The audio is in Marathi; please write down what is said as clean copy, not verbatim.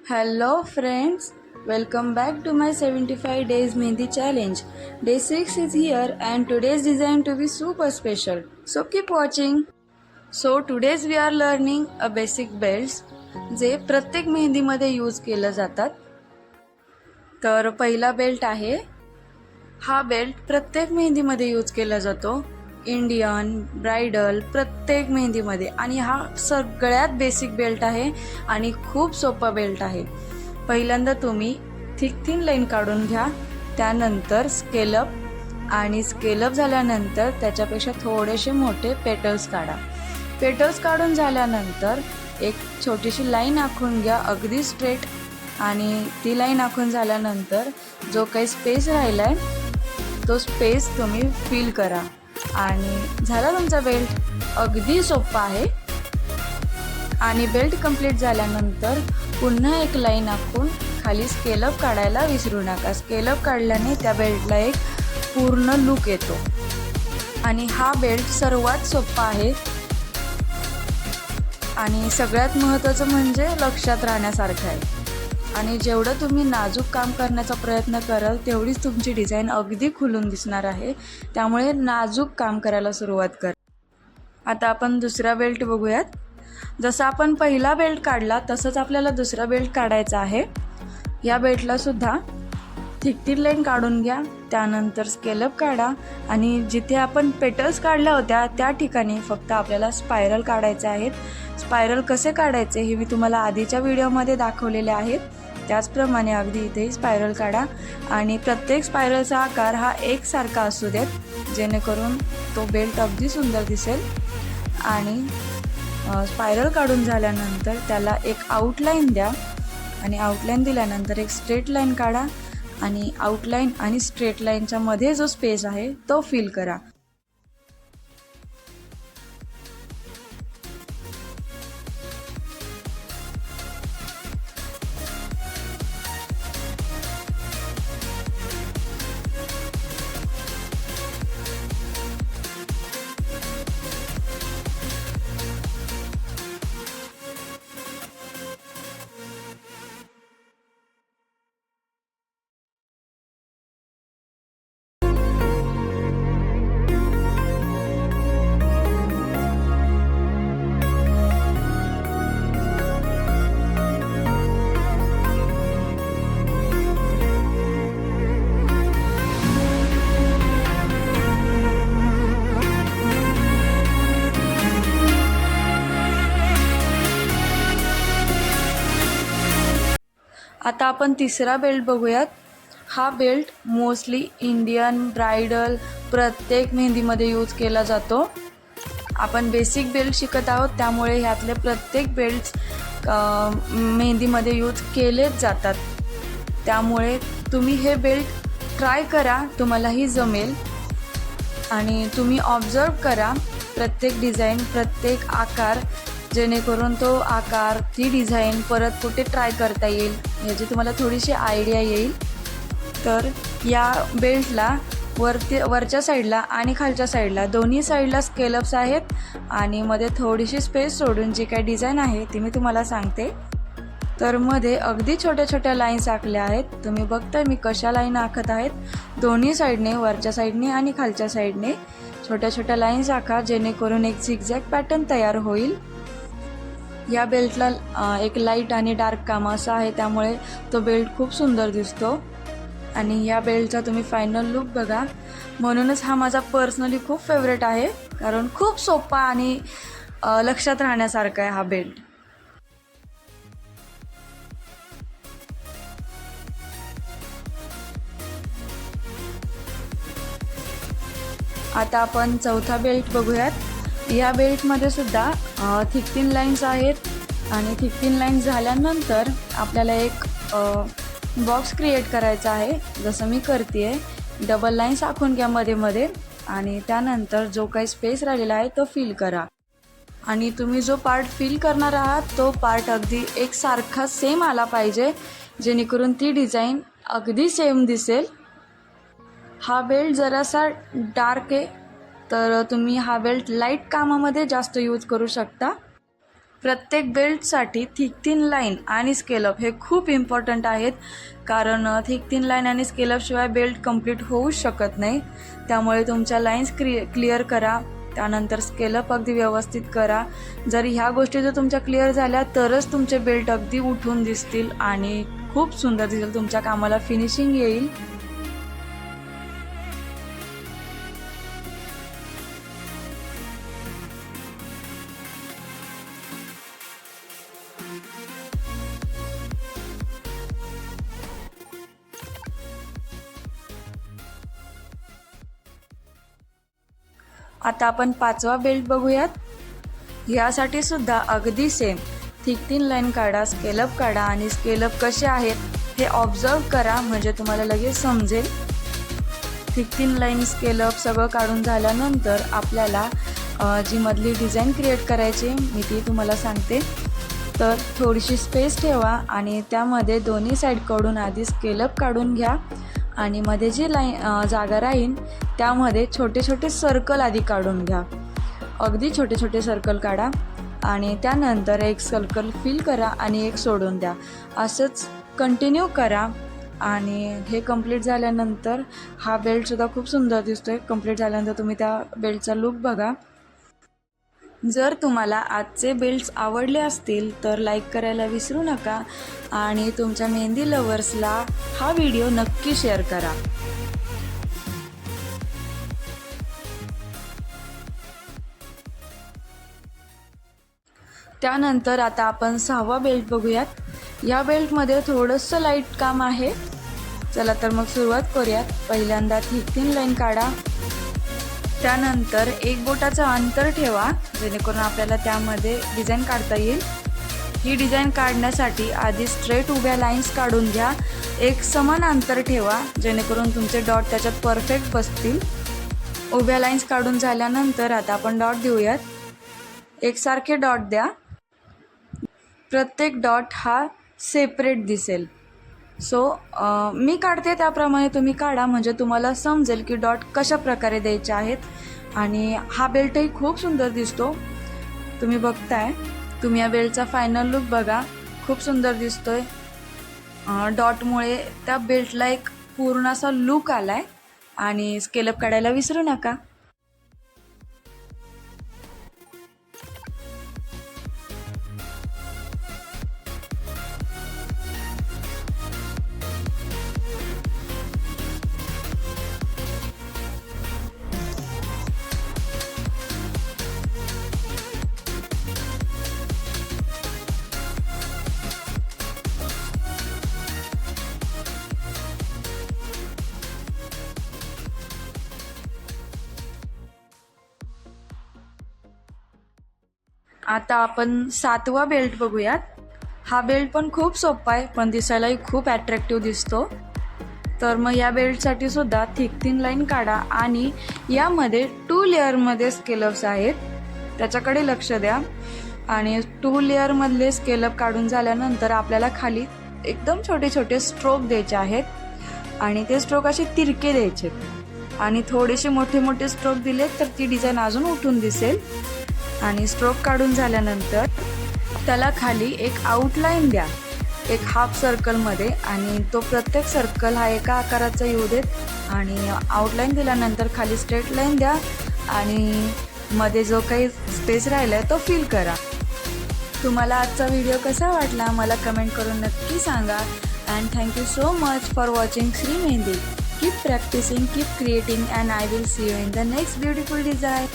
Hello friends, welcome back to my 75 days Mehndi challenge. Day 6 is here and today's designed to be super special. So keep watching. So today's we are learning a basic belts जे प्रत्येक मेहंदीमध्ये यूज केलं जातात. तर पहिला बेल्ट आहे. हा बेल्ट प्रत्येक मेहंदीमध्ये यूज केला जातो. इंडियन, ब्राइडल प्रत्येक मेहंदीमध्ये आणि हा सगळ्यात बेसिक बेल्ट आहे आणि खूप सोपा बेल्ट आहे. पहिल्यांदा तुम्ही थिन लाईन काढून घ्या, त्यानंतर स्केलअप आणि स्केलअप झाल्यानंतर त्याच्यापेक्षा थोडेसे मोठे पेटल्स काढा. पेटल्स काढून झाल्यानंतर एक छोटीशी लाईन आखून घ्या अगदी स्ट्रेट आणि ती लाईन आखून झाल्यानंतर जो काही स्पेस राहिला आहे तो स्पेस तुम्ही फिल करा आणि झाला तुमचा बेल्ट. अगदी सोपा आहे. आणि बेल्ट कंप्लीट झाल्यानंतर पुन्हा एक लाईन आखून खाली स्केलअप काढायला विसरू नका. स्केलअप काढल्याने त्या बेल्टला एक पूर्ण लुक येतो आणि हा बेल्ट सर्वात सोपा आहे आणि सगळ्यात महत्त्वाचं म्हणजे लक्षात राहण्यासारखं आहे. आणि जेवढं तुम्ही नाजूक काम करण्याचा प्रयत्न कराल तेवढीच तुमची डिझाईन अगदी खुलून दिसणार आहे. त्यामुळे नाजूक काम करायला सुरुवात करा. आता आपण दुसरा बेल्ट बघूयात. जसं आपण पहिला बेल्ट काढला तसंच आपल्याला दुसरा बेल्ट काढायचा आहे. या बेल्टला सुद्धा थिन लाईन काढून घ्या, त्यानंतर स्केलअप काढा आणि जिथे आपण पेटल्स काढल्या होत्या त्या ठिकाणी फक्त आपल्याला स्पायरल काढायचे आहेत. स्पायरल कसे काढायचे हे मी तुम्हाला आधीच्या व्हिडिओमध्ये दाखवलेले आहेत. त्याचप्रमाणे अगदी इथेही स्पायरल काढा आणि प्रत्येक स्पायरलचा आकार हा एकसारखा असू देत जेणेकरून तो बेल्ट अगदी सुंदर दिसेल. आणि स्पायरल काढून झाल्यानंतर त्याला एक आउटलाईन द्या आणि आउटलाईन दिल्यानंतर एक स्ट्रेट लाईन काढा आणि आउटलाईन आणि स्ट्रेट लाईनच्या मध्ये जो स्पेस आहे तो फिल करा. आता आपण तिसरा बेल्ट बघूयात. हा बेल्ट मोस्टली इंडियन, ब्राइडल प्रत्येक मेहंदीमध्ये यूज केला जातो. आपण बेसिक बेल्ट शिकत आहोत त्यामुळे ह्यातले प्रत्येक बेल्ट्स मेहंदीमध्ये यूज केलेच जातात. त्यामुळे तुम्ही हे बेल्ट ट्राय करा, तुम्हालाही जमेल. आणि तुम्ही ऑब्झर्व करा प्रत्येक डिझाईन, प्रत्येक आकार, जेणेकरून तो आकार, ती डिझाईन परत कुठे ट्राय करता येईल याची तुम्हाला थोडीशी आयडिया येईल. तर या बेल्टला वरच्या साईडला आणि खालच्या साईडला दोन्ही साईडला स्केलअप्स आहेत आणि मध्ये थोडीशी स्पेस सोडून जी काही डिझाईन आहे ती मी तुम्हाला सांगते. तर मध्ये अगदी छोट्या छोट्या लाईन्स आखल्या आहेत. तुम्ही बघताय मी कशा लाईन आखत आहेत. दोन्ही साईडने, वरच्या साईडने आणि खालच्या साईडने छोट्या छोट्या लाईन्स आखा जेणेकरून एक झिगझॅग पॅटर्न तयार होईल. या बेल्टला एक लाईट आणि डार्क काम असं आहे त्यामुळे तो बेल्ट खूप सुंदर दिसतो. आणि या बेल्टचा तुम्ही फायनल लुक बघा. म्हणूनच हा माझा पर्सनली खूप फेवरेट आहे, कारण खूप सोपा आणि लक्षात राहण्यासारखा आहे हा बेल्ट. आता आपण चौथा बेल्ट बघूयात. या बेल्टमध्ये सुद्धा थिन लाईन्स आहेत आणि थिन लाईन्स झाल्यानंतर आपल्याला एक बॉक्स क्रिएट करायचा आहे. जसं मी करते आहे. डबल लाईन्स आखून घ्या मध्ये मध्ये आणि त्यानंतर जो काही स्पेस राहिलेला आहे तो फिल करा. आणि तुम्ही जो पार्ट फिल करणार आहात तो पार्ट अगदी एकसारखा सेम आला पाहिजे जेणेकरून ती डिझाईन अगदी सेम दिसेल. हा बेल्ट जरासा डार्क आहे तर तुम्ही हा बेल्ट लाईट कामामध्ये जास्त यूज करू शकता. प्रत्येक बेल्टसाठी थिक थिन लाईन आणि स्केलअप हे खूप इम्पॉर्टंट आहेत, कारण थिक थिन लाईन आणि स्केलअपशिवाय बेल्ट कंप्लीट होऊच शकत नाही. त्यामुळे तुमच्या लाईन्स क्लिअर करा, त्यानंतर स्केलअप अगदी व्यवस्थित करा. जर ह्या गोष्टी जर तुमच्या क्लिअर झाल्या तरच तुमचे बेल्ट अगदी उठून दिसतील आणि खूप सुंदर दिसेल, तुमच्या कामाला फिनिशिंग येईल. आता आपण 5वा बेल्ट बघूयात. यासाठी सुद्धा अगदी सेम थिक थिन लाईन काढा, स्केलअप काढा आणि स्केलअप कसे आहेत हे ऑब्झर्व करा, म्हणजे तुम्हाला लगेच समजेल. थिक थिन लाईन स्केलअप सगळं काढून झाल्यानंतर आपल्याला जी मधली डिझाईन क्रिएट करायची मी ती तुम्हाला सांगते. तर थोडीशी स्पेस ठेवा आणि त्यामध्ये दोन्ही साईडकडून आधी स्केलअप काढून घ्या आणि मध्ये जी जागा राहील त्यामध्ये छोटे छोटे सर्कल आधी काढून घ्या. अगदी छोटे छोटे सर्कल काढा आणि त्यानंतर एक सर्कल फिल करा आणि एक सोडून द्या. असंच कंटिन्यू करा आणि हे कंप्लीट झाल्यानंतर हा बेल्टसुद्धा खूप सुंदर दिसतोय. कंप्लीट झाल्यानंतर तुम्ही त्या बेल्टचा लुक बघा. जर तुम्हाला आजचे बेल्ट्स आवडले असतील तर लाईक करायला विसरू नका आणि तुमच्या मेहंदी लवर्सला हा व्हिडिओ नक्की शेअर करा. त्यानंतर आता आपण 6वा बेल्ट बघूयात. या बेल्टमध्ये थोडंसं लाईट काम आहे. चला तर मग सुरुवात करूयात. पहिल्यांदा थिक थिन लाईन काढा, त्यानंतर एक बोटाचं अंतर ठेवा जेणेकरून आपल्याला त्यामध्ये डिझाईन काढता येईल. ही डिझाईन काढण्यासाठी आधी स्ट्रेट उभ्या लाईन्स काढून घ्या. एक समान अंतर ठेवा जेणेकरून तुमचे डॉट त्याच्यात परफेक्ट बसतील. उभ्या लाईन्स काढून झाल्यानंतर आता आपण डॉट देऊयात. एकसारखे डॉट द्या. प्रत्येक डॉट हा सेपरेट दिसेल. सो मी काढते त्याप्रमाणे तुम्ही काढा, म्हणजे तुम्हाला समजेल की डॉट कशा प्रकारे द्यायचे आहेत. आणि हा बेल्टही खूप सुंदर दिसतो. तुम्ही बघताय, तुम्ही या बेल्टचा फायनल लुक बघा, खूप सुंदर दिसतोय. डॉटमुळे त्या बेल्टला एक पूर्ण असा लुक आलाय. आणि स्केलअप काढायला विसरू नका. आता आपण 7वा बेल्ट बघूयात. हा बेल्ट पण खूप सोपा आहे, पण दिसायलाही खूप अट्रॅक्टिव्ह दिसतो. तर मग या बेल्टसाठी सुद्धा थिक थिन लाईन काढा आणि यामध्ये 2 लेअरमध्ये स्केलअप्स आहेत, त्याच्याकडे लक्ष द्या. आणि 2 लेअरमधले स्केलअप काढून झाल्यानंतर आपल्याला खाली एकदम छोटे छोटे स्ट्रोक द्यायचे आहेत आणि ते स्ट्रोक असे तिरके द्यायचे आणि थोडेसे मोठे मोठे स्ट्रोक दिले तर ती डिझाईन अजून उठून दिसेल. आणि स्ट्रोक काढून झाल्यानंतर त्याला खाली एक आउटलाईन द्या, एक हाफ सर्कलमध्ये, आणि तो प्रत्येक सर्कल हा एका आकाराचा येऊ देत. आणि आउटलाईन दिल्यानंतर खाली स्ट्रेट लाईन द्या आणि मध्ये जो काही स्पेस राहिला आहे तो फिल करा. तुम्हाला आजचा व्हिडिओ कसा वाटला मला कमेंट करून नक्की सांगा. And thank you so much for watching Shree Mehndi. Keep practising, keep creating, and I will see you in the next beautiful design.